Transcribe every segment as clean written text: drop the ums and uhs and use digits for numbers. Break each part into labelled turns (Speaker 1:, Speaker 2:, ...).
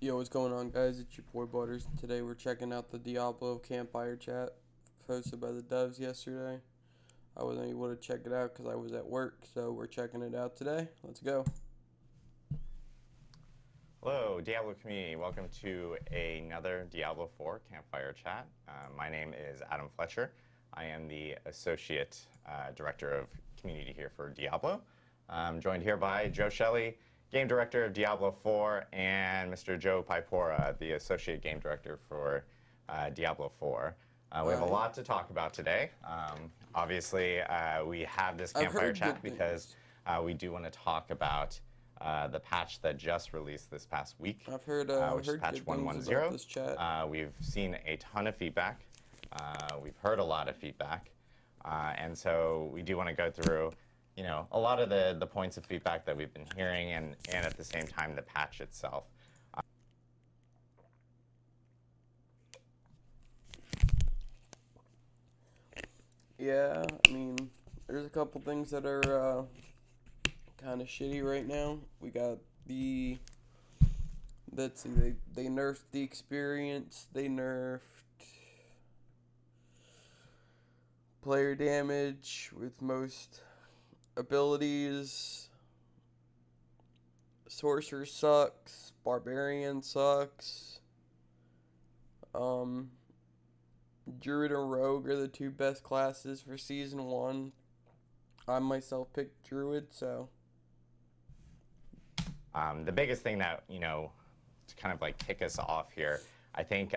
Speaker 1: Yo, what's going on, guys? It's your boy Butters. Today we're checking out the Diablo Campfire Chat posted by the devs yesterday. I wasn't able to check it out because I was at work, so we're checking it out today. Let's go.
Speaker 2: Hello, Diablo community. Welcome to another Diablo 4 Campfire Chat. My name is Adam Fletcher. I am the Associate Director of Community here for Diablo. I'm joined here by Joe Shelley, Game Director of Diablo 4, and Mr. Joe Pipora, the Associate Game Director for Diablo 4. We have a lot to talk about today. Obviously, we have this Campfire Chat because we do want to talk about the patch that just released this past week,
Speaker 1: I've heard
Speaker 2: which is patch
Speaker 1: good things about this chat.
Speaker 2: We've seen a ton of feedback. We've heard a lot of feedback. And so we do want to go through, a lot of the points of feedback that we've been hearing and at the same time the patch itself.
Speaker 1: Yeah, I mean, there's a couple things that are kind of shitty right now. We got let's see, they nerfed the experience, they nerfed player damage with most abilities. Sorcerer sucks, Barbarian sucks. Druid and Rogue are the two best classes for Season 1. I myself picked Druid, so.
Speaker 2: The biggest thing that, to kind of like kick us off here, I think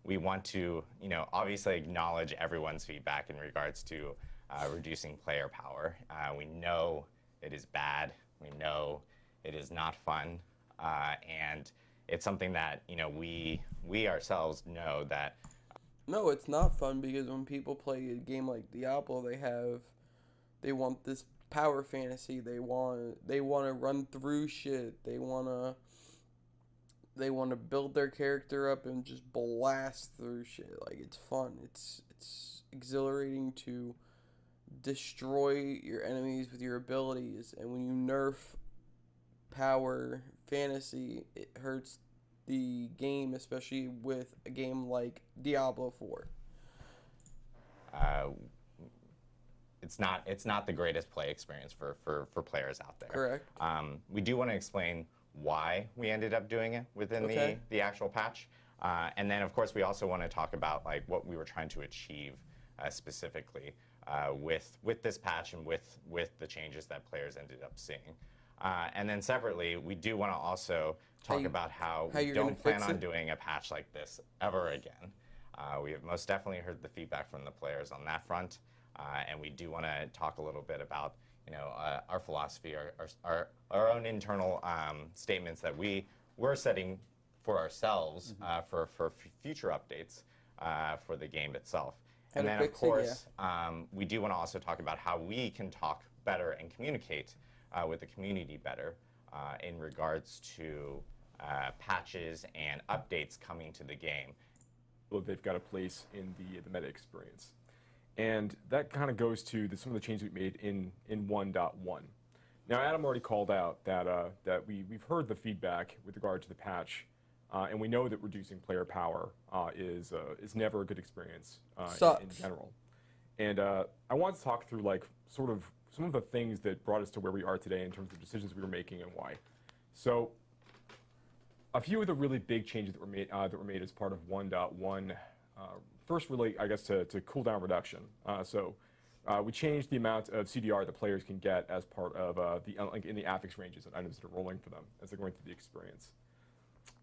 Speaker 2: we want to, obviously acknowledge everyone's feedback in regards to reducing player power. We know it is bad. We know it is not fun. And it's something that, we ourselves know that.
Speaker 1: No, it's not fun because when people play a game like Diablo, they want this power fantasy. They want to run through shit. They want to build their character up and just blast through shit. Like, it's fun. It's exhilarating to destroy your enemies with your abilities. And when you nerf power fantasy, it hurts the game, especially with a game like Diablo 4.
Speaker 2: It's not the greatest play experience for players out there.
Speaker 1: Correct.
Speaker 2: We do want to explain why we ended up doing it within the actual patch. And then, of course, we also want to talk about like what we were trying to achieve specifically with this patch and with the changes that players ended up seeing. And then separately, we do want to also talk about how we don't plan on doing a patch like this ever again. We have most definitely heard the feedback from the players on that front. And we do want to talk a little bit about, our philosophy, our own internal statements that we're setting for ourselves for future updates for the game itself. And then, of course, we do want to also talk about how we can talk better and communicate with the community better in regards to patches and updates coming to the game.
Speaker 3: Well, they've got a place in the meta experience. And that kind of goes to some of the changes we made in 1.1. Now, Adam already called out that we've heard the feedback with regard to the patch, and we know that reducing player power is never a good experience in general. And I want to talk through sort of some of the things that brought us to where we are today in terms of decisions we were making and why. So, a few of the really big changes that were made as part of 1.1. First, really, I guess, to cooldown reduction. We changed the amount of CDR that players can get as part of in the affix ranges and items that are rolling for them as they're going through the experience.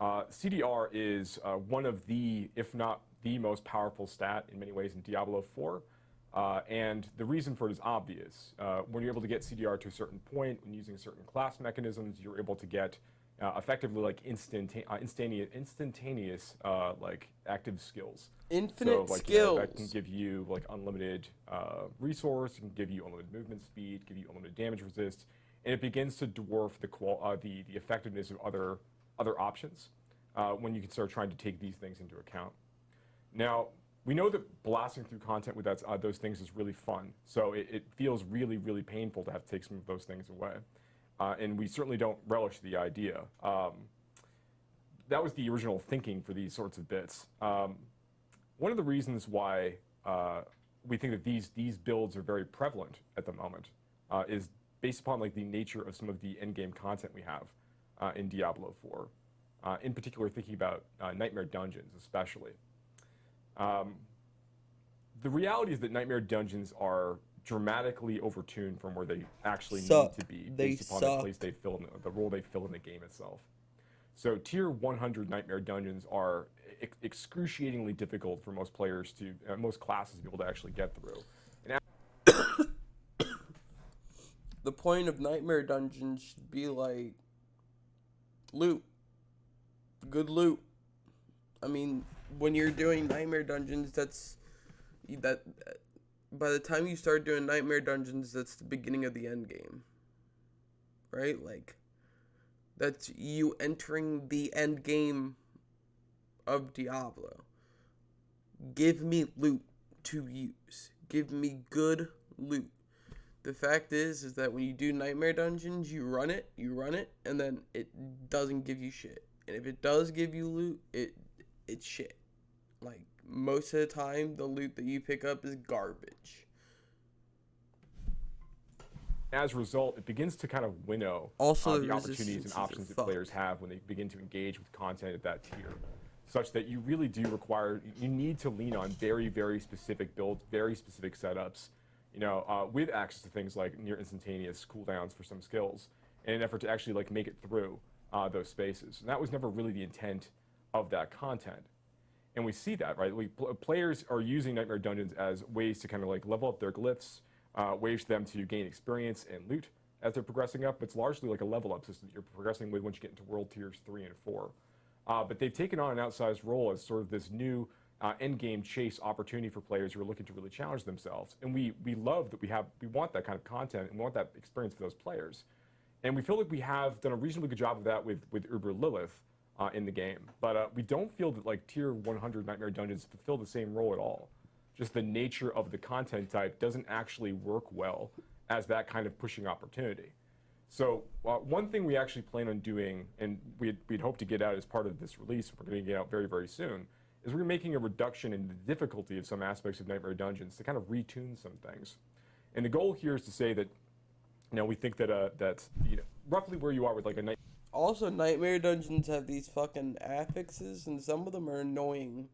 Speaker 3: CDR is one of the, if not the most powerful stat in many ways in Diablo 4. And the reason for it is obvious. When you're able to get CDR to a certain point, when using certain class mechanisms, you're able to get effectively like instantaneous like active skills.
Speaker 1: Infinite skills.
Speaker 3: That can give you like unlimited resource, can give you unlimited movement speed, give you unlimited damage resist, and it begins to dwarf the effectiveness of other options when you can start trying to take these things into account. Now, we know that blasting through content with those things is really fun, so it feels really, really painful to have to take some of those things away. And we certainly don't relish the idea. that was the original thinking for these sorts of bits. One of the reasons why we think that these builds are very prevalent at the moment is based upon like the nature of some of the endgame content we have in Diablo 4. In particular, thinking about Nightmare Dungeons, especially. The reality is that Nightmare Dungeons are dramatically overtuned from where they actually need to be, based upon the place they fill in the role they fill in the game itself. So tier 100 Nightmare Dungeons are excruciatingly difficult for most players to, most classes to be able to actually get through. And
Speaker 1: the point of Nightmare Dungeons should be like loot. Good loot. I mean, when you're doing Nightmare Dungeons, that by the time you start doing Nightmare Dungeons, that's the beginning of the end game. Right? Like, that's you entering the end game of Diablo. Give me loot to use. Give me good loot. The fact is that when you do Nightmare Dungeons, you run it, and then it doesn't give you shit. And if it does give you loot, it's shit. Like, most of the time, the loot that you pick up is garbage.
Speaker 3: as a result, it begins to kind of winnow the opportunities and options that players have when they begin to engage with content at that tier. Such that you really do you need to lean on very, very specific builds, very specific setups, with access to things like near instantaneous cooldowns for some skills, in an effort to actually make it through those spaces. And that was never really the intent of that content. And we see that, right? Players are using Nightmare Dungeons as ways to kind of level up their glyphs, ways for them to gain experience and loot as they're progressing up. It's largely like a level up system that you're progressing with once you get into World Tiers 3 and 4. But they've taken on an outsized role as sort of this new end-game chase opportunity for players who are looking to really challenge themselves. And we love that we want that kind of content and we want that experience for those players. And we feel like we have done a reasonably good job of that with Uber Lilith in the game. But we don't feel that Tier 100 Nightmare Dungeons fulfill the same role at all. Just the nature of the content type doesn't actually work well as that kind of pushing opportunity. So one thing we actually plan on doing, and we'd hope to get out as part of this release, we're going to get out very, very soon, is we're making a reduction in the difficulty of some aspects of Nightmare Dungeons to kind of retune some things. And the goal here is to say that, we think that that's roughly where you are with a night.
Speaker 1: Also, Nightmare Dungeons have these fucking affixes, and some of them are annoying.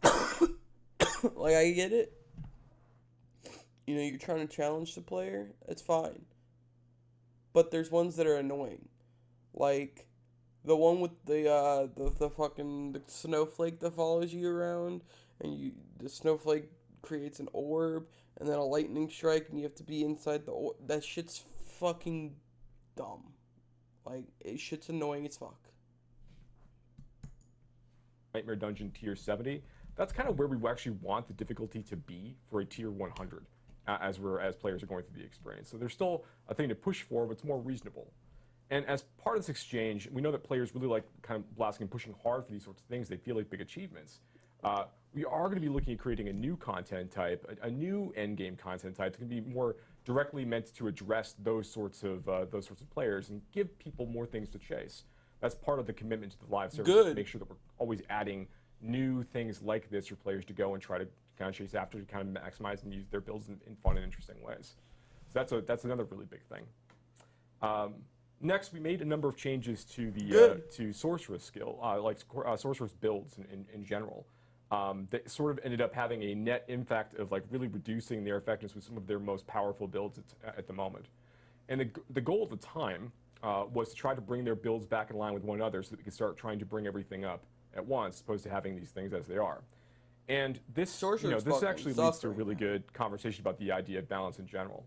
Speaker 1: I get it. You're trying to challenge the player. It's fine. But there's ones that are annoying. Like, the one with the fucking snowflake that follows you around, and the snowflake creates an orb, and then a lightning strike, and you have to be inside the orb. That shit's fucking dumb. Shit's annoying as fuck.
Speaker 3: Nightmare Dungeon Tier 70, that's kind of where we actually want the difficulty to be for a Tier 100 as players are going through the experience. So there's still a thing to push for, but it's more reasonable. And as part of this exchange, we know that players really like kind of blasting and pushing hard for these sorts of things. They feel like big achievements. We are going to be looking at creating a new content type, a new endgame content type that's going to be more directly meant to address those sorts of players and give people more things to chase. That's part of the commitment to the live service.
Speaker 1: Good.
Speaker 3: To make sure that we're always adding new things like this for players to go and try to kind of chase after, to kind of maximize and use their builds in fun and interesting ways. So that's another really big thing. Next, we made a number of changes to the to sorceress skill, sorceress builds in general. That sort of ended up having a net impact of really reducing their effectiveness with some of their most powerful builds at the moment. And the goal at the time was to try to bring their builds back in line with one another so that we could start trying to bring everything up at once, as opposed to having these things as they are. And this actually leads to a really good conversation about the idea of balance in general.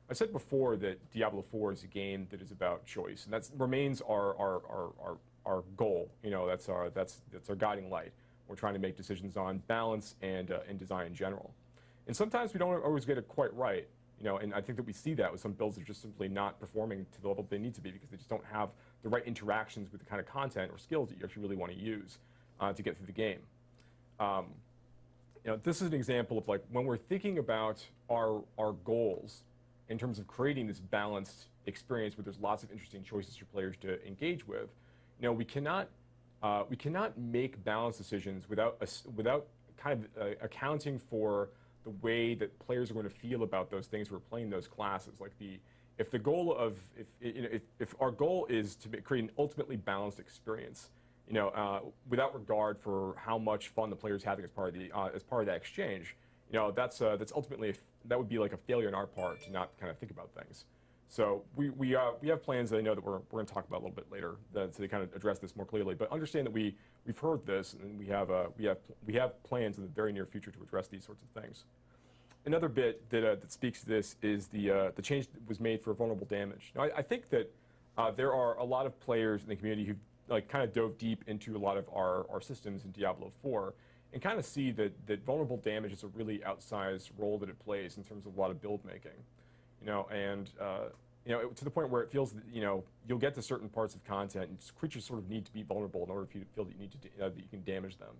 Speaker 3: I said before that Diablo 4 is a game that is about choice, and that remains our goal. That's our guiding light. We're trying to make decisions on balance and design in general. And sometimes we don't always get it quite right. And I think that we see that with some builds that are just simply not performing to the level they need to be because they just don't have the right interactions with the kind of content or skills that you actually really want to use to get through the game. This is an example of when we're thinking about our goals in terms of creating this balanced experience where there's lots of interesting choices for players to engage with. we cannot make balanced decisions without kind of accounting for the way that players are going to feel about those things who are playing those classes. Like if our goal is to create an ultimately balanced experience, without regard for how much fun the player's having as part of that exchange, that's ultimately that would be like a failure on our part to not kind of think about things. So we have plans that I know that we're going to talk about a little bit later to kind of address this more clearly. But understand that we've heard this, and we have plans in the very near future to address these sorts of things. Another bit that speaks to this is the change that was made for vulnerable damage. Now I think that there are a lot of players in the community who kind of dove deep into a lot of our systems in Diablo 4 and kind of see that vulnerable damage is a really outsized role that it plays in terms of a lot of build making. To the point where it feels that you'll get to certain parts of content and creatures sort of need to be vulnerable in order for you to feel that you need to that you can damage them.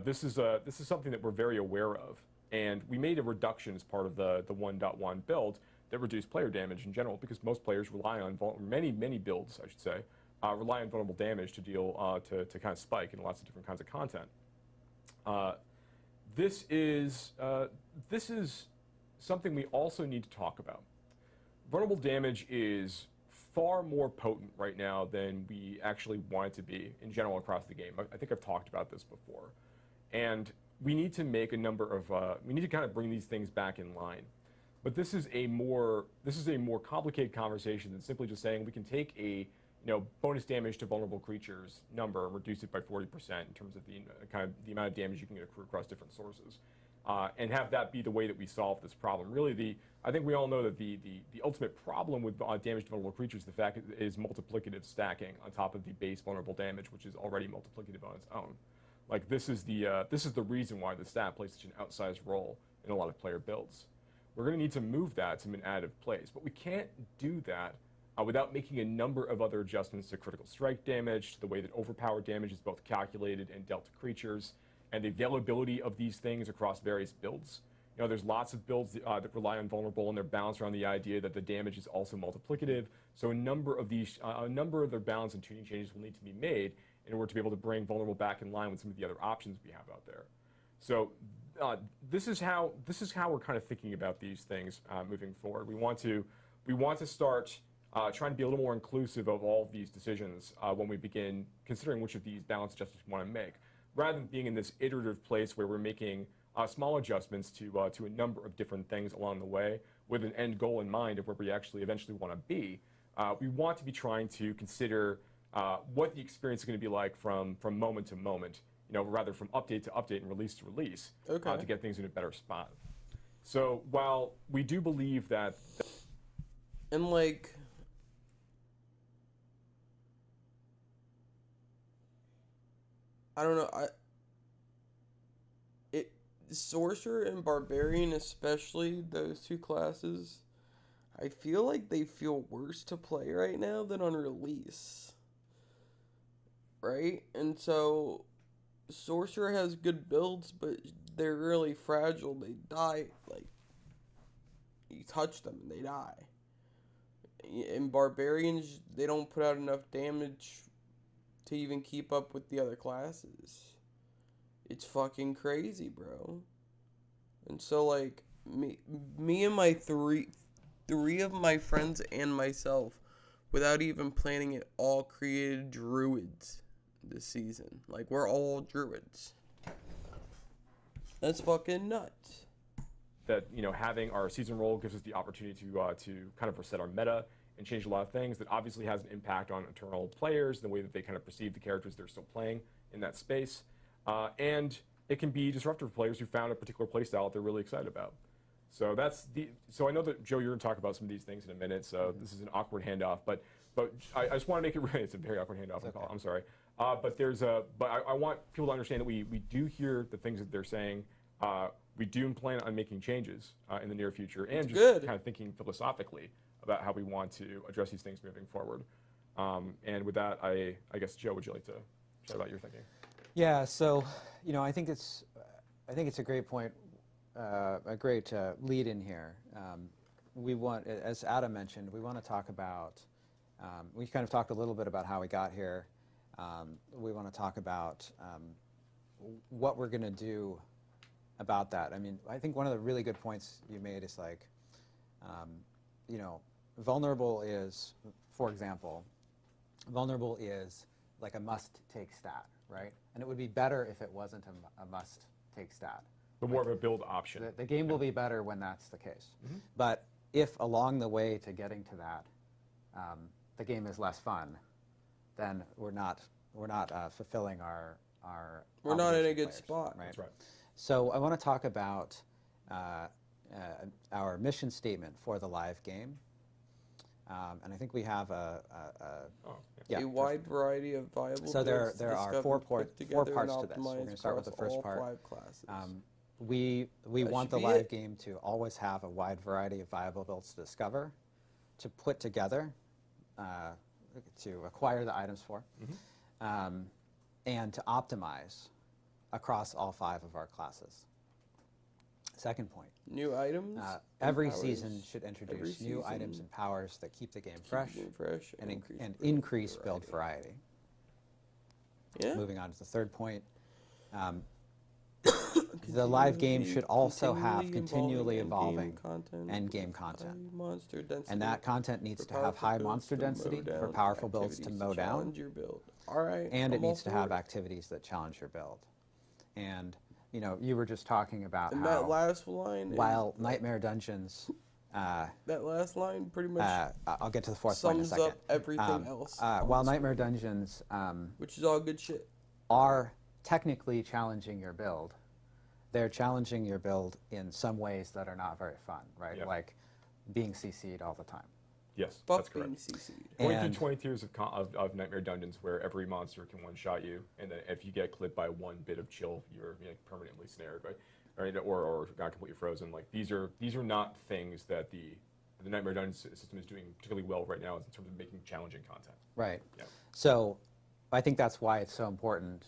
Speaker 3: This is something that we're very aware of, and we made a reduction as part of the 1.1 build that reduced player damage in general because most players rely on many builds, I should say, rely on vulnerable damage to deal to kind of spike in lots of different kinds of content. This is something we also need to talk about. Vulnerable damage is far more potent right now than we actually want it to be in general across the game. I think I've talked about this before. And we need to make a number of, we need to kind of bring these things back in line. But this is a more complicated conversation than simply just saying we can take a bonus damage to vulnerable creatures number and reduce it by 40% in terms of the amount of damage you can accrue across different sources. And have that be the way that we solve this problem. Really, I think we all know that the ultimate problem with damage to vulnerable creatures, the fact is multiplicative stacking on top of the base vulnerable damage, which is already multiplicative on its own. Like this is the reason why the stat plays such an outsized role in a lot of player builds. We're going to need to move that to an additive place, but we can't do that without making a number of other adjustments to critical strike damage, to the way that overpower damage is both calculated and dealt to creatures, and the availability of these things across various builds. There's lots of builds that rely on vulnerable, and they're balanced around the idea that the damage is also multiplicative. So a number of their balance and tuning changes will need to be made in order to be able to bring vulnerable back in line with some of the other options we have out there. So this is how we're kind of thinking about these things moving forward. We want to start trying to be a little more inclusive of all of these decisions when we begin considering which of these balance adjustments we want to make, rather than being in this iterative place where we're making small adjustments to a number of different things along the way with an end goal in mind of where we actually eventually want to be. We want to be trying to consider what the experience is going to be like from moment to moment, rather from update to update and release to release, to get things in a better spot. So while we do believe that...
Speaker 1: And like... I don't know, Sorcerer and Barbarian, especially those two classes, I feel like they feel worse to play right now than on release. Right? And so, Sorcerer has good builds, but they're really fragile. They die, like, you touch them and they die. And Barbarians, they don't put out enough damage to even keep up with the other classes. It's fucking crazy, bro. And so, like, me and my three of my friends and myself, without even planning it, all created druids this season. Like, we're all druids. That's fucking nuts.
Speaker 3: That, having our season roll gives us the opportunity to kind of reset our meta and change a lot of things. That obviously has an impact on internal players, the way that they kind of perceive the characters they're still playing in that space. And it can be disruptive for players who found a particular playstyle that they're really excited about. So so I know that, Joe, you're going to talk about some of these things in a minute, so this is an awkward handoff, but I just want to make it right. It's a very awkward handoff. Okay. I'm sorry. But I want people to understand that we do hear the things that they're saying. We do plan on making changes in the near future, and just kind of thinking philosophically about how we want to address these things moving forward. And with that, I guess, Joe, would you like to chat about your thinking?
Speaker 4: Yeah, so I think it's a great point, a great lead in here. We want, as Adam mentioned, we want to talk about. We kind of talked a little bit about how we got here, We want to talk about what we're going to do about that. I mean, I think one of the really good points you made is like, you know, vulnerable is, for example, vulnerable is like a must-take stat, right? And it would be better if it wasn't a must-take stat.
Speaker 3: But more of a build option.
Speaker 4: The game will be better when that's the case. But if along the way to getting to that, the game is less fun, then we're not fulfilling our
Speaker 1: We're not in a
Speaker 4: obligation
Speaker 1: good
Speaker 4: players,
Speaker 1: spot.
Speaker 3: That's right.
Speaker 4: So I want to talk about our mission statement for the live game. And I think we have
Speaker 3: Oh,
Speaker 4: yeah,
Speaker 1: A wide variety of viable
Speaker 4: So there
Speaker 1: builds
Speaker 4: are
Speaker 1: discovered,
Speaker 4: four
Speaker 1: put
Speaker 4: parts
Speaker 1: together, and
Speaker 4: to this. We're
Speaker 1: optimized
Speaker 4: going to start with the
Speaker 1: across
Speaker 4: first
Speaker 1: all
Speaker 4: part.
Speaker 1: 5 classes.
Speaker 4: We
Speaker 1: That
Speaker 4: want the
Speaker 1: should be
Speaker 4: live
Speaker 1: it.
Speaker 4: game to always have a wide variety of viable builds to discover, to put together, to acquire the items for, and to optimize across all 5 of our classes. Second point.
Speaker 1: New items.
Speaker 4: Every
Speaker 1: powers.
Speaker 4: season should introduce new items
Speaker 1: season.
Speaker 4: and powers that keep the game
Speaker 1: Keep the
Speaker 4: fresh,
Speaker 1: game fresh
Speaker 4: and increase build variety.
Speaker 1: Yeah.
Speaker 4: Moving on to the third point. The live game should also have continually evolving end-game content.
Speaker 1: High monster density.
Speaker 4: And that content needs
Speaker 1: for
Speaker 4: to have
Speaker 1: powerful
Speaker 4: high
Speaker 1: builds
Speaker 4: monster
Speaker 1: to mow
Speaker 4: density for
Speaker 1: down,
Speaker 4: powerful builds to
Speaker 1: activities
Speaker 4: mow down,
Speaker 1: challenge your build. All right.
Speaker 4: and it
Speaker 1: I'm all
Speaker 4: needs to
Speaker 1: for
Speaker 4: have
Speaker 1: it.
Speaker 4: activities that challenge your build. And you know, you were just talking about
Speaker 1: And
Speaker 4: how
Speaker 1: that last line.
Speaker 4: while Nightmare Dungeons,
Speaker 1: that last line pretty much
Speaker 4: I'll get to the fourth point in a
Speaker 1: sums
Speaker 4: second.
Speaker 1: up everything else. on
Speaker 4: While
Speaker 1: the
Speaker 4: Nightmare
Speaker 1: screen,
Speaker 4: Dungeons
Speaker 1: which is all good shit.
Speaker 4: are technically challenging your build, they're challenging your build in some ways that are not very fun, right?
Speaker 3: Yeah.
Speaker 4: Like being CC'd all the time.
Speaker 3: Yes,
Speaker 1: Fuck
Speaker 3: that's correct.
Speaker 1: being CC'd.
Speaker 3: Going
Speaker 4: And-
Speaker 3: through 20 tiers of Nightmare Dungeons where every monster can one-shot you, and then if you get clipped by one bit of chill, you're permanently snared, right? Or got completely frozen. Like these are not things that the Nightmare Dungeons system is doing particularly well right now in terms of making challenging content.
Speaker 4: Right.
Speaker 3: Yeah.
Speaker 4: So I think that's why it's so important,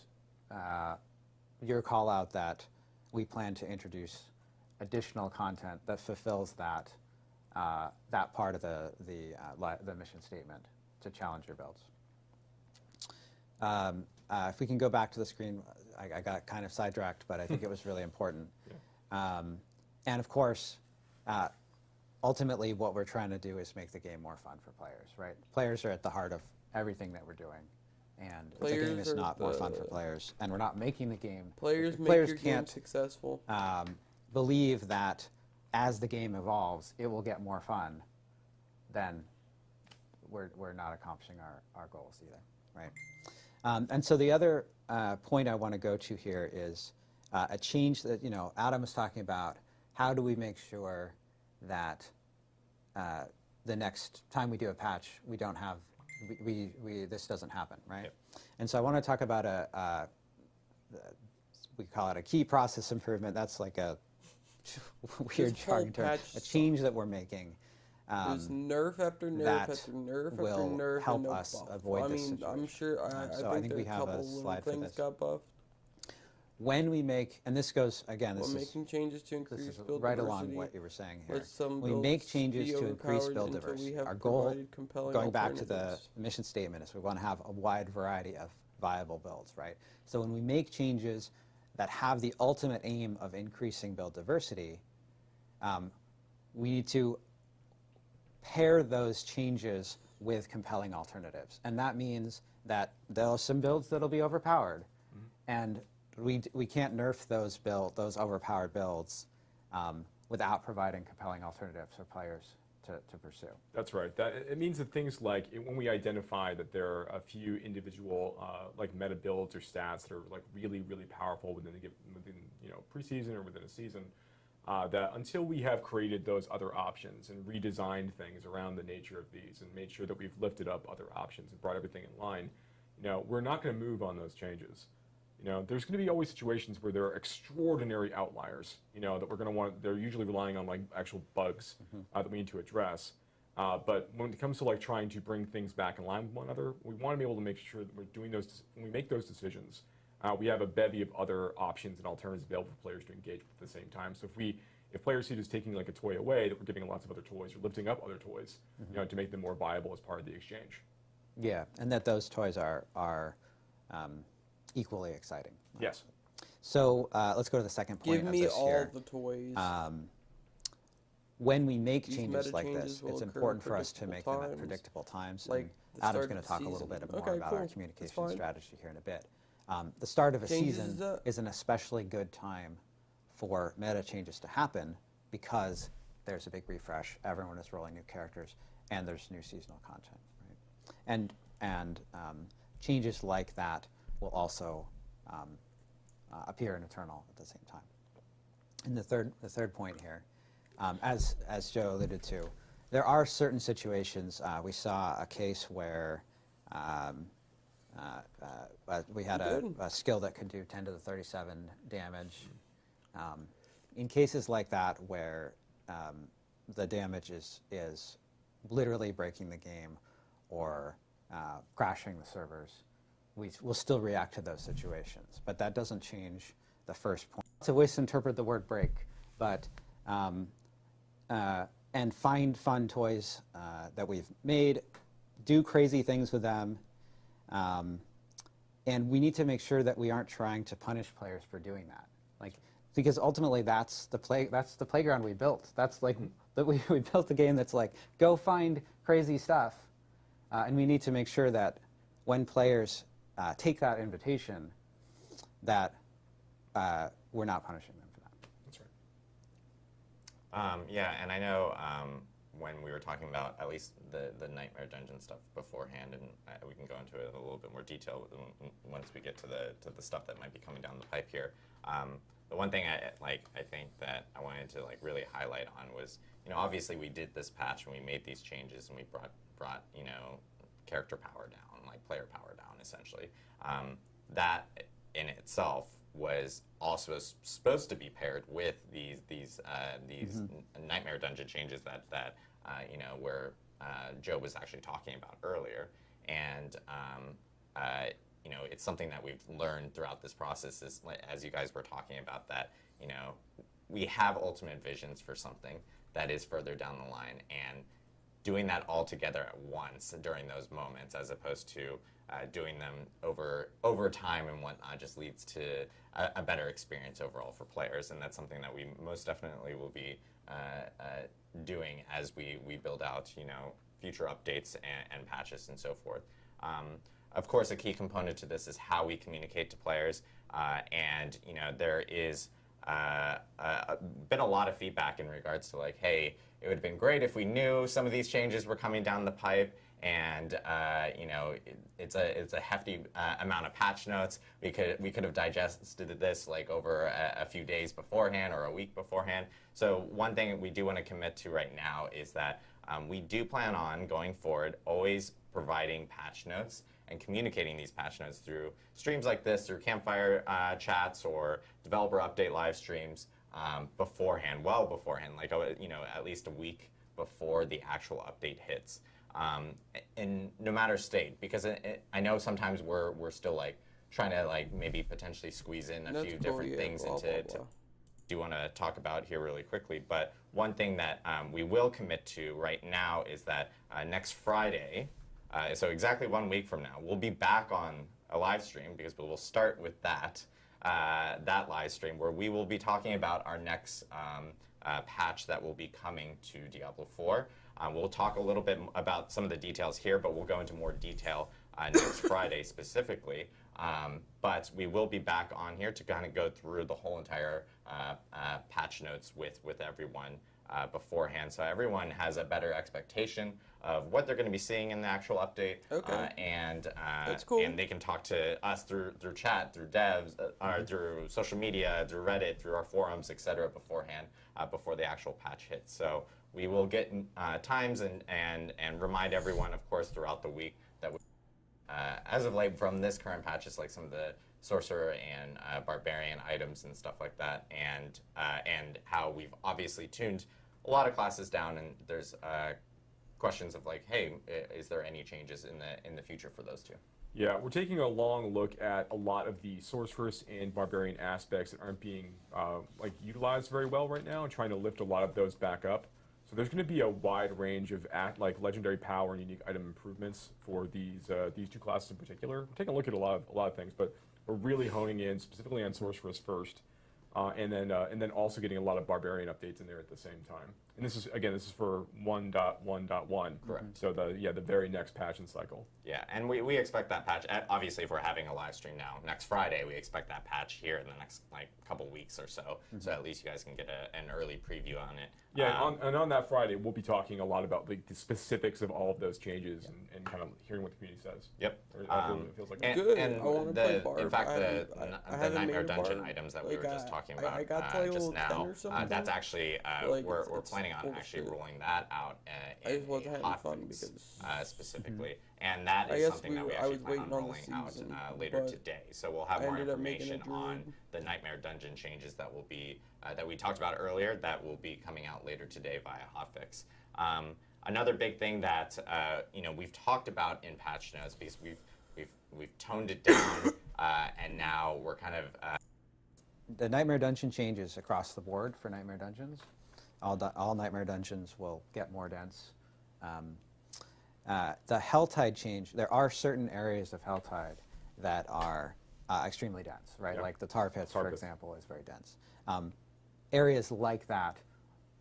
Speaker 4: your call out that we plan to introduce additional content that fulfills that part of the mission statement to challenge your builds. If we can go back to the screen, I got kind of sidetracked, but I think it was really important.
Speaker 3: Yeah.
Speaker 4: And of course, ultimately what we're trying to do is make the game more fun for players, right? Players are at the heart of everything that we're doing. And if the game
Speaker 1: Players
Speaker 4: is
Speaker 1: are
Speaker 4: not more fun for
Speaker 1: the-
Speaker 4: players, and we're not making the game,
Speaker 1: Players
Speaker 4: if
Speaker 1: make
Speaker 4: players
Speaker 1: your game
Speaker 4: can't
Speaker 1: successful.
Speaker 4: believe that as the game evolves, it will get more fun, then we're not accomplishing our goals either, right? And so the other point I want to go to here is a change that, you know, Adam was talking about. How do we make sure that the next time we do a patch, we don't have, this doesn't happen, right?
Speaker 3: Yep.
Speaker 4: And so I want to talk about we call it a key process improvement. That's like a weird
Speaker 1: This whole
Speaker 4: jargon term.
Speaker 1: patch
Speaker 4: A change that we're making.
Speaker 1: There's nerf after nerf
Speaker 4: that
Speaker 1: after nerf after
Speaker 4: will
Speaker 1: nerf.
Speaker 4: help
Speaker 1: and no
Speaker 4: us
Speaker 1: buff.
Speaker 4: avoid
Speaker 1: I
Speaker 4: this
Speaker 1: mean, I'm
Speaker 4: situation.
Speaker 1: sure. I think
Speaker 4: we
Speaker 1: there
Speaker 4: have
Speaker 1: a
Speaker 4: a
Speaker 1: couple little
Speaker 4: slide for
Speaker 1: things
Speaker 4: this.
Speaker 1: got buffed.
Speaker 4: When we make, and this goes again,
Speaker 1: We're
Speaker 4: this is
Speaker 1: making changes to
Speaker 4: this
Speaker 1: increase
Speaker 4: is
Speaker 1: build
Speaker 4: right
Speaker 1: diversity.
Speaker 4: along what you were saying here.
Speaker 1: Let some
Speaker 4: We make
Speaker 1: builds
Speaker 4: changes
Speaker 1: be
Speaker 4: to increase
Speaker 1: overpowered
Speaker 4: build
Speaker 1: until we
Speaker 4: diversity.
Speaker 1: have
Speaker 4: Our goal,
Speaker 1: provided compelling
Speaker 4: going back to the
Speaker 1: alternatives.
Speaker 4: mission statement, is we want to have a wide variety of viable builds, right? So when we make changes that have the ultimate aim of increasing build diversity, we need to pair those changes with compelling alternatives. And that means that there are some builds that'll be overpowered, and we can't nerf those overpowered builds without providing compelling alternatives for players to pursue.
Speaker 3: That's right. It means that things like when we identify that there are a few individual like meta builds or stats that are like really powerful within preseason or within a season, that until we have created those other options and redesigned things around the nature of these and made sure that we've lifted up other options and brought everything in line, we're not going to move on those changes. There's going to be always situations where there are extraordinary outliers, that we're going to want. They're usually relying on like actual bugs that we need to address. But when it comes to like trying to bring things back in line with one another, we want to be able to make sure that we're doing those. When we make those decisions, we have a bevy of other options and alternatives available for players to engage with at the same time. So if players see us taking like a toy away, that we're giving lots of other toys or lifting up other toys, to make them more viable as part of the exchange.
Speaker 4: Yeah, and that those toys are equally exciting.
Speaker 3: Yes.
Speaker 4: So let's go to the second point
Speaker 1: Give
Speaker 4: of
Speaker 1: me
Speaker 4: this
Speaker 1: all
Speaker 4: here.
Speaker 1: the toys.
Speaker 4: When we make
Speaker 1: These
Speaker 4: changes
Speaker 1: meta
Speaker 4: like
Speaker 1: changes
Speaker 4: this,
Speaker 1: will
Speaker 4: it's
Speaker 1: occur at
Speaker 4: important for us to make
Speaker 1: predictable
Speaker 4: them at
Speaker 1: times,
Speaker 4: predictable times.
Speaker 1: like
Speaker 4: And
Speaker 1: the
Speaker 4: Adam's
Speaker 1: start
Speaker 4: going
Speaker 1: of
Speaker 4: to talk a little
Speaker 1: season.
Speaker 4: bit more
Speaker 1: Okay,
Speaker 4: about
Speaker 1: cool.
Speaker 4: our
Speaker 1: That's
Speaker 4: communication
Speaker 1: fine.
Speaker 4: strategy here in a bit. The start of a
Speaker 1: Changes
Speaker 4: season
Speaker 1: that-
Speaker 4: is an especially good time for meta changes to happen because there's a big refresh, everyone is rolling new characters, and there's new seasonal content. Right? And changes like that will also appear in Eternal at the same time. And the third point here, as Joe alluded to, there are certain situations. We saw a case where we had a skill that could do 10 to the 37 damage. In cases like that where the damage is literally breaking the game or crashing the servers, we'll still react to those situations. But that doesn't change the first point. Lots of ways to interpret the word break, but and find fun toys that we've made, do crazy things with them, and we need to make sure that we aren't trying to punish players for doing that. Like, because ultimately that's the playground we built. That's like we built a game that's like, go find crazy stuff, and we need to make sure that when players take that invitation, that we're not punishing them for that.
Speaker 3: That's right.
Speaker 2: Yeah, and I know when we were talking about at least the Nightmare Dungeon stuff beforehand, and we can go into it in a little bit more detail once we get to the stuff that might be coming down the pipe here. The one thing I think that I wanted to really highlight on was, obviously we did this patch and we made these changes and we brought character power down, like player power down essentially. That in itself was also supposed to be paired with these Nightmare Dungeon changes that where Joe was actually talking about earlier, and it's something that we've learned throughout this process is, as you guys were talking about, that we have ultimate visions for something that is further down the line, and doing that all together at once during those moments, as opposed to doing them over time and whatnot, just leads to a better experience overall for players, and that's something that we most definitely will be doing as we build out future updates and patches and so forth. Of course, a key component to this is how we communicate to players, and there is been a lot of feedback in regards to hey, it would have been great if we knew some of these changes were coming down the pipe, and it's a hefty amount of patch notes. We could have digested this over a few days beforehand or a week beforehand. So one thing we do want to commit to right now is that we do plan on going forward always providing patch notes and communicating these patch notes through streams like this, through Campfire Chats or developer update live streams beforehand, well beforehand, at least a week before the actual update hits. In no matter state, because I know sometimes we're still trying to maybe potentially squeeze in a few different things into. Do want to talk about here really quickly, but one thing that we will commit to right now is that next Friday, so exactly 1 week from now, we'll be back on a live stream, because we'll start with that live stream where we will be talking about our next patch that will be coming to Diablo 4. We'll talk a little bit about some of the details here, but we'll go into more detail next Friday specifically. But we will be back on here to kind of go through the whole entire patch notes with everyone beforehand, so everyone has a better expectation of what they're going to be seeing in the actual update.
Speaker 1: Okay.
Speaker 2: That's cool. And they can talk to us through chat, through devs, or through social media, through Reddit, through our forums, etc. beforehand, before the actual patch hits. So we will get times and remind everyone, of course, throughout the week that as of late from this current patch, it's some of the sorcerer and barbarian items and stuff like that, and how we've obviously tuned a lot of classes down, and there's questions of hey, is there any changes in the future for those two?
Speaker 3: Yeah, we're taking a long look at a lot of the sorceress and barbarian aspects that aren't being utilized very well right now, and trying to lift a lot of those back up. So there's going to be a wide range of like legendary power and unique item improvements for these two classes in particular. We're taking a look at a lot of things, but we're really honing in specifically on Sorceress first, and then also getting a lot of Barbarian updates in there at the same time. And this is for 1.1.1.
Speaker 2: Correct.
Speaker 3: So the very next patch and cycle.
Speaker 2: Yeah, and we expect that patch. Obviously, if we're having a live stream now, next Friday, we expect that patch here in the next couple weeks or so. So at least you guys can get an early preview on it.
Speaker 3: Yeah, and on that Friday, we'll be talking a lot about the specifics of all of those changes and kind of hearing what the community says.
Speaker 2: Yep.
Speaker 3: Or it feels like.
Speaker 1: Good.
Speaker 2: And
Speaker 1: I wanna play Barb.
Speaker 2: in fact, the
Speaker 1: haven't
Speaker 2: Nightmare
Speaker 1: made a
Speaker 2: Dungeon
Speaker 1: Barb.
Speaker 2: items that we were just talking
Speaker 1: I
Speaker 2: about
Speaker 1: got to play a
Speaker 2: just
Speaker 1: little 10
Speaker 2: now,
Speaker 1: or something.
Speaker 2: that's actually,
Speaker 1: Like,
Speaker 2: we're
Speaker 1: it's
Speaker 2: planning on actually
Speaker 1: bullshit.
Speaker 2: rolling that out
Speaker 1: I just wasn't
Speaker 2: in
Speaker 1: having fun
Speaker 2: hotfix,
Speaker 1: because
Speaker 2: specifically. And that
Speaker 1: I
Speaker 2: is
Speaker 1: guess
Speaker 2: something that
Speaker 1: we-
Speaker 2: we
Speaker 1: I
Speaker 2: actually
Speaker 1: was
Speaker 2: plan on
Speaker 1: waiting on the
Speaker 2: rolling out
Speaker 1: season,
Speaker 2: later
Speaker 1: but
Speaker 2: today. So we'll have
Speaker 1: I
Speaker 2: more
Speaker 1: ended up making a
Speaker 2: information on
Speaker 1: druid.
Speaker 2: the Nightmare Dungeon changes that will be that we talked about earlier that will be coming out later today via hotfix. Another big thing that we've talked about in patch notes, because we've toned it down and now we're kind of
Speaker 4: The Nightmare Dungeon changes across the board for Nightmare Dungeons. All Nightmare Dungeons will get more dense. The Helltide change, there are certain areas of Helltide that are extremely dense, right?
Speaker 3: Yep.
Speaker 4: Like the tar pits,
Speaker 3: Tar
Speaker 4: for
Speaker 3: pits.
Speaker 4: example, is very dense. Areas like that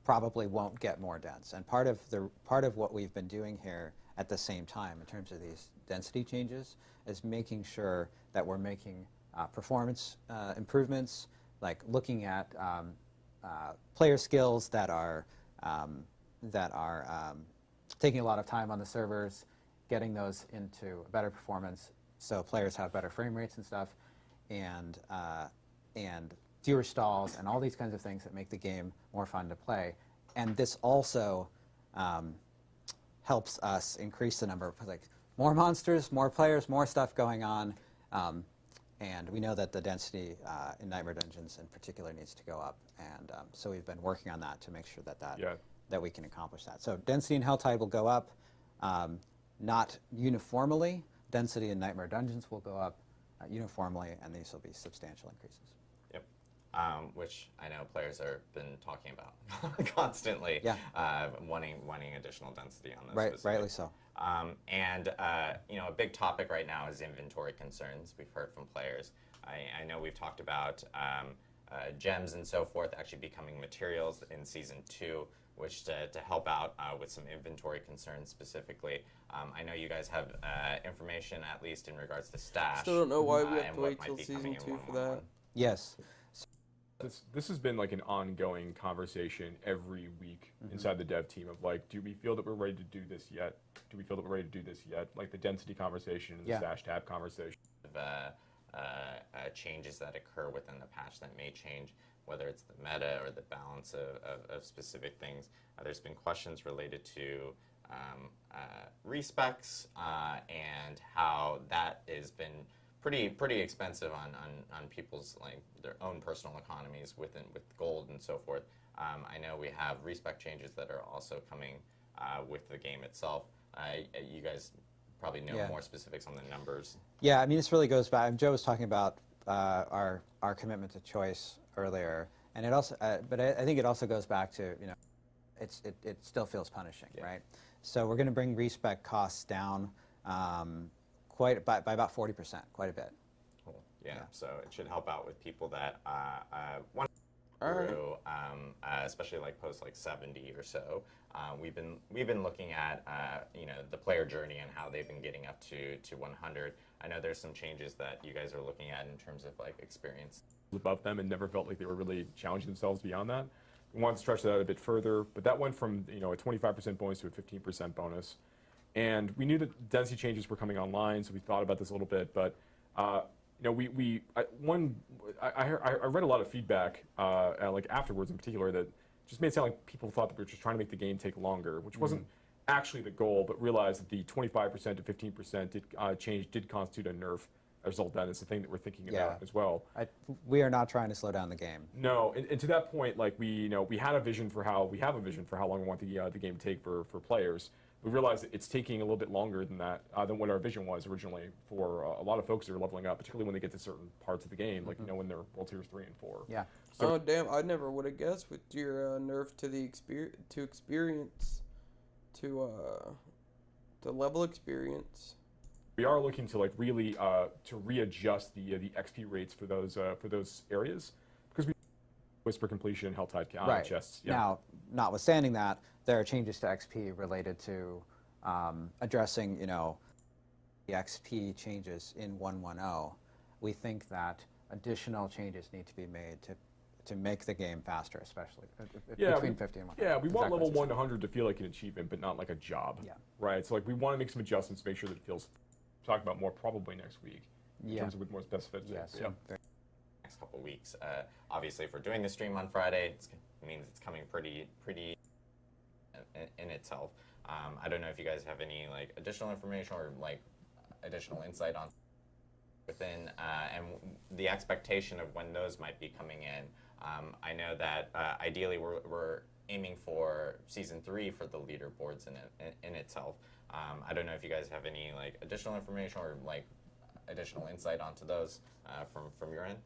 Speaker 4: probably won't get more dense. And part of what we've been doing here at the same time in terms of these density changes is making sure that we're making performance improvements, like looking at player skills that are taking a lot of time on the servers, getting those into better performance, so players have better frame rates and stuff, and fewer stalls, and all these kinds of things that make the game more fun to play. And this also helps us increase the number of more monsters, more players, more stuff going on. And we know that the density in Nightmare Dungeons in particular needs to go up, and so we've been working on that to make sure that we can accomplish that. So density in Helltide will go up, not uniformly. Density in Nightmare Dungeons will go up uniformly, and these will be substantial increases.
Speaker 2: Yep. Which I know players have been talking about constantly.
Speaker 4: Yeah.
Speaker 2: Wanting additional density on this.
Speaker 4: Right,
Speaker 2: specific.
Speaker 4: rightly so.
Speaker 2: And a big topic right now is inventory concerns. We've heard from players. I know we've talked about gems and so forth actually becoming materials in Season 2, which to help out with some inventory concerns specifically. I know you guys have information, at least in regards to stash.
Speaker 1: Still don't know why we have
Speaker 2: and
Speaker 1: to
Speaker 2: what
Speaker 1: wait
Speaker 2: might
Speaker 1: till
Speaker 2: be
Speaker 1: Season
Speaker 2: coming in
Speaker 1: 2 for
Speaker 2: 1.1.1.
Speaker 1: that.
Speaker 4: Yes.
Speaker 3: This has been like an ongoing conversation every week inside the dev team of like, do we feel that we're ready to do this yet? Do we feel that we're ready to do this yet? Like the density conversation and the
Speaker 4: Yeah.
Speaker 3: stash tab conversation.
Speaker 2: Changes that occur within the patch that may change, whether it's the meta or the balance of specific things. There's been questions related to respecs and how that has been pretty expensive on people's their own personal economies with gold and so forth. I know we have respec changes that are also coming with the game itself. You guys probably know more specifics on the numbers.
Speaker 4: Yeah, I mean, this really goes back. Joe was talking about our commitment to choice earlier, and it also, but I think it also goes back to it still feels punishing, right? So we're going to bring respec costs down by about 40%, quite a bit.
Speaker 2: Cool. Yeah. So it should help out with people that want through, especially post 70 or so. We've been looking at the player journey and how they've been getting up to 100. I know there's some changes that you guys are looking at in terms of experience
Speaker 3: Above them and never felt like they were really challenging themselves beyond that. We wanted to stretch that out a bit further, but that went from a 25% bonus to a 15% bonus. And we knew that density changes were coming online, so we thought about this a little bit. But I read a lot of feedback, afterwards in particular, that just made it sound like people thought that we were just trying to make the game take longer, which wasn't actually the goal, but realized that the 25% to 15% change did constitute a nerf result. That is the thing that we're thinking about as well.
Speaker 4: We are not trying to slow down the game.
Speaker 3: No, and to that point, we have a vision for how long we want the game to take for players. we realized that it's taking a little bit longer than that, than what our vision was originally for a lot of folks that are leveling up, particularly when they get to certain parts of the game, like, when they're World Tiers 3 and 4.
Speaker 4: Yeah.
Speaker 3: So,
Speaker 1: Oh damn! I never would have guessed with your nerf to the experience to level experience.
Speaker 3: we are looking to like really to readjust the XP rates for those areas, because we Whisper Completion, Helltide chests. Yeah.
Speaker 4: Now, notwithstanding that, there are changes to XP related to addressing, the XP changes in 1.1.0. We think that additional changes need to be made to make the game faster, especially between 50 and 100.
Speaker 3: Yeah, we want level 1 to 100 to feel like an achievement, but not like a job.
Speaker 4: Yeah.
Speaker 3: Right. So like we want to make some adjustments to make sure that it feels. Talk about more probably next week in terms of with more specificity.
Speaker 4: Yes.
Speaker 3: Yeah.
Speaker 2: Next couple weeks. Obviously, if we're doing the stream on Friday, it means it's coming pretty in itself. I don't know if you guys have any like additional information or like additional insight on within and the expectation of when those might be coming in. I know that ideally we're aiming for season 3 for the leaderboards in itself. I don't know if you guys have any like additional information or like additional insight onto those from your end.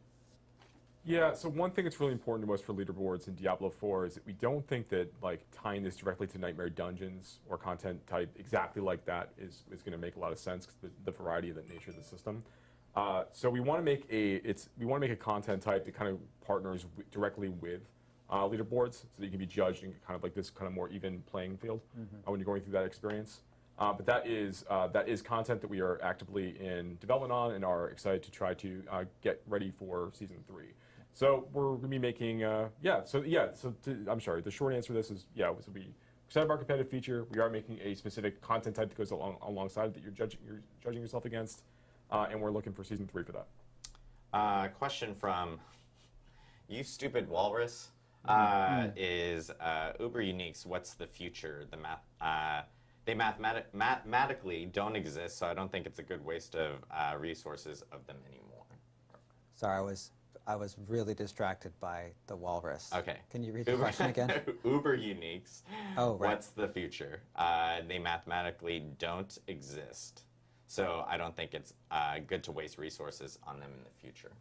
Speaker 3: Yeah, so one thing that's really important to us for leaderboards in Diablo 4 is that we don't think that like tying this directly to Nightmare Dungeons or content type exactly like that is going to make a lot of sense because the variety of the nature of the system. So we want to make a content type that kind of partners directly with leaderboards, so that you can be judged in kind of like this kind of more even playing field when you're going through that experience. But that is content that we are actively in development on and are excited to try to get ready for season 3. So we're going to be making I'm sorry. The short answer to this is we're excited about our competitive feature. We are making a specific content type that goes alongside that you're judging yourself against, and we're looking for season 3 for that.
Speaker 2: Question from You Stupid Walrus is Uber Uniques. What's the future? They mathematically don't exist, so I don't think it's a good waste of resources of them anymore.
Speaker 4: Sorry, I was really distracted by the walrus.
Speaker 2: Okay.
Speaker 4: Can you read the question again?
Speaker 2: Uber Uniques.
Speaker 4: Oh, right.
Speaker 2: What's the future? They mathematically don't exist, so I don't think it's good to waste resources on them in the future.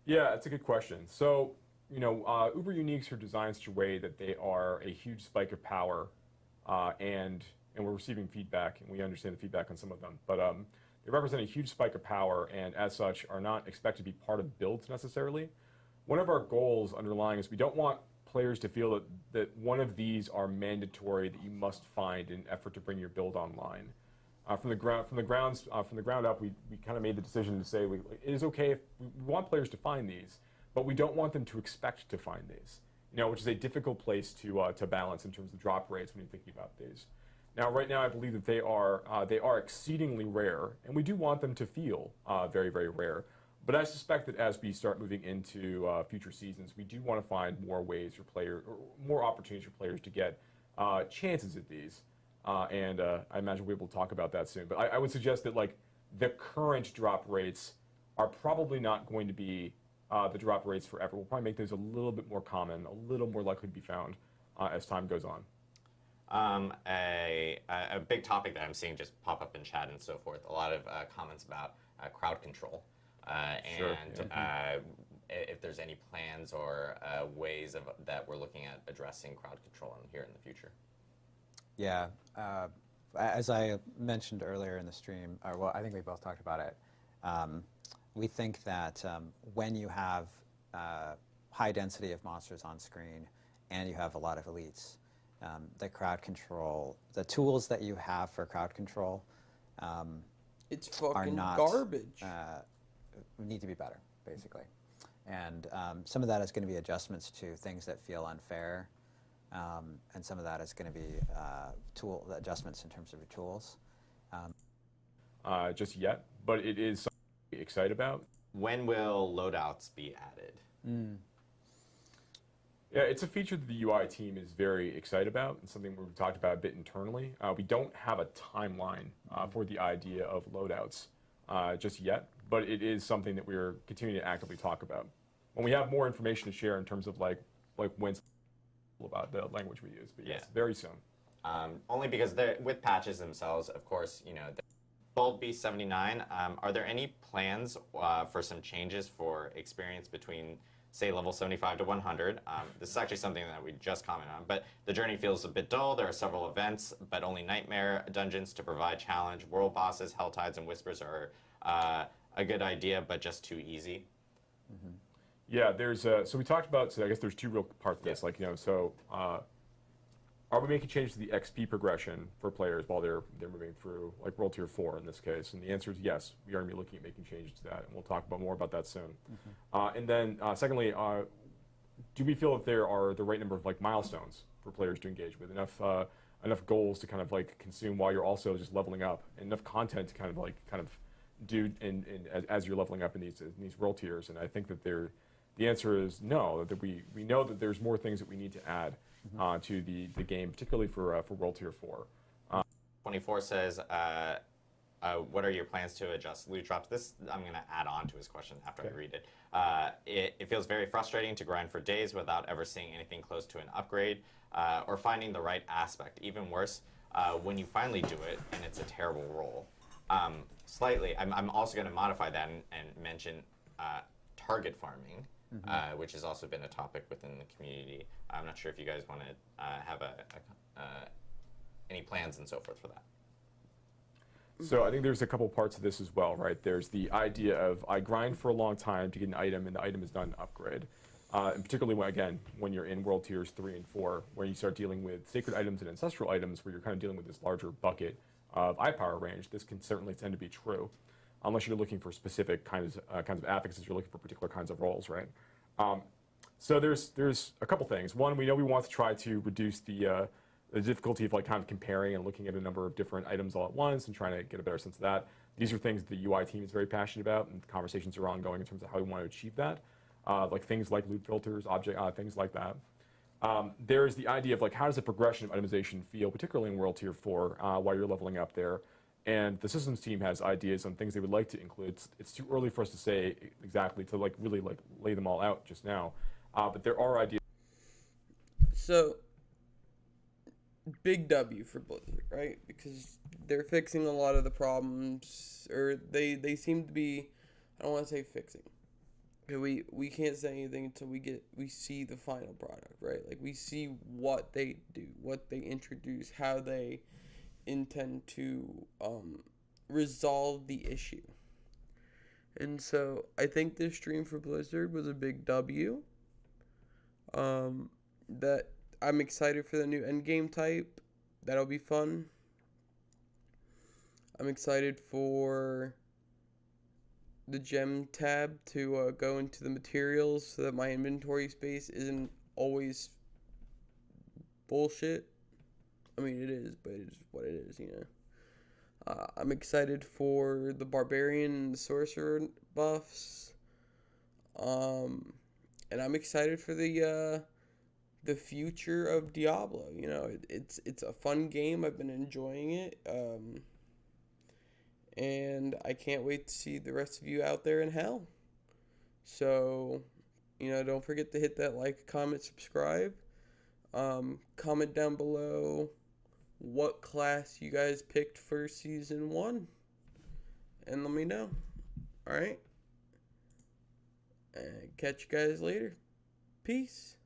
Speaker 3: Yeah, that's a good question. So, Uber Uniques are designed in such a way that they are a huge spike of power, and we're receiving feedback, and we understand the feedback on some of them. But they represent a huge spike of power, and as such, are not expected to be part of builds necessarily. One of our goals underlying is we don't want players to feel that one of these are mandatory that you must find in an effort to bring your build online. From the ground up, we kind of made the decision to say it is okay if we want players to find these, but we don't want them to expect to find these. Which is a difficult place to balance in terms of drop rates when you're thinking about these. Now, right now, I believe that they are exceedingly rare, and we do want them to feel very, very rare. But I suspect that as we start moving into future seasons, we do want to find more ways for more opportunities for players to get chances at these. And I imagine we'll be able to talk about that soon. But I would suggest that like the current drop rates are probably not going to be the drop rates forever. We'll probably make those a little bit more common, a little more likely to be found as time goes on.
Speaker 2: A big topic that I'm seeing just pop up in chat and so forth, a lot of comments about crowd control. If there's any plans or ways that we're looking at addressing crowd control here in the future.
Speaker 4: Yeah, as I mentioned earlier in the stream, well, I think we both talked about it. We think that when you have high density of monsters on screen and you have a lot of elites, the crowd control, the tools that you have for crowd control,
Speaker 1: It's fucking
Speaker 4: are not
Speaker 1: garbage.
Speaker 4: Need to be better, basically. And some of that is going to be adjustments to things that feel unfair, and some of that is going to be adjustments in terms of your tools.
Speaker 3: Just yet, but it is something to be excited about.
Speaker 2: When will loadouts be added?
Speaker 3: Yeah, it's a feature that the UI team is very excited about, and something we've talked about a bit internally. We don't have a timeline for the idea of loadouts just yet, but it is something that we're continuing to actively talk about. When we have more information to share in terms of like when about the language we use, but yes, very soon.
Speaker 2: Only because with patches themselves, of course, Bold Beast 79, are there any plans for some changes for experience between, say, level 75 to 100? This is actually something that we just commented on, but the journey feels a bit dull. There are several events, but only nightmare dungeons to provide challenge. World bosses, Hell Tides, and Whispers are a good idea, but just too easy.
Speaker 3: Mm-hmm. Yeah, there's so we talked about, so I guess there's two real parts of this, are we making changes to the XP progression for players while they're moving through, like World Tier 4 in this case? And the answer is yes. We are going to be looking at making changes to that, and we'll talk more about that soon. Mm-hmm. And then, secondly, do we feel that there are the right number of milestones for players to engage with? Enough goals to kind of consume while you're also just leveling up, and enough content to kind of do as you're leveling up in these world tiers? And I think that the answer is no. That we know that there's more things that we need to add to the game, particularly for World Tier 4.
Speaker 2: 24 says, what are your plans to adjust loot drops? This, I'm going to add on to his question after I read it. It feels very frustrating to grind for days without ever seeing anything close to an upgrade or finding the right aspect. Even worse, when you finally do it and it's a terrible roll. Slightly, I'm also going to modify that and mention target farming. Which has also been a topic within the community. I'm not sure if you guys want to have any plans and so forth for that.
Speaker 3: So I think there's a couple parts of this as well, right? There's the idea of I grind for a long time to get an item, and the item is not an upgrade. And particularly when you're in World Tiers 3 and 4, where you start dealing with sacred items and ancestral items, where you're kind of dealing with this larger bucket of eye power range, this can certainly tend to be true. Unless you're looking for specific kinds of affixes, you're looking for particular kinds of rolls, right? So there's a couple things. One, we know we want to try to reduce the difficulty of kind of comparing and looking at a number of different items all at once and trying to get a better sense of that. These are things the UI team is very passionate about, and conversations are ongoing in terms of how we want to achieve that. Things like loot filters, things like that. There's the idea of how does the progression of itemization feel, particularly in World Tier 4, while you're leveling up there. And the systems team has ideas on things they would like to include. It's too early for us to say exactly, to really lay them all out just now. But there are ideas.
Speaker 1: So, big W for Blizzard, right? Because they're fixing a lot of the problems, or they seem to be, I don't want to say fixing. We can't say anything until we see the final product, right? We see what they do, what they introduce, how they intend to resolve the issue. And so I think this stream for Blizzard was a big W. That I'm excited for the new endgame type. That'll be fun. I'm excited for the gem tab to go into the materials so that my inventory space isn't always bullshit. I mean, it is, but it is what it is, I'm excited for the Barbarian and the Sorcerer buffs. And I'm excited for the future of Diablo. It's a fun game. I've been enjoying it. And I can't wait to see the rest of you out there in hell. So, don't forget to hit that like, comment, subscribe. Comment down below what class you guys picked for Season 1. And let me know. Alright? And catch you guys later. Peace.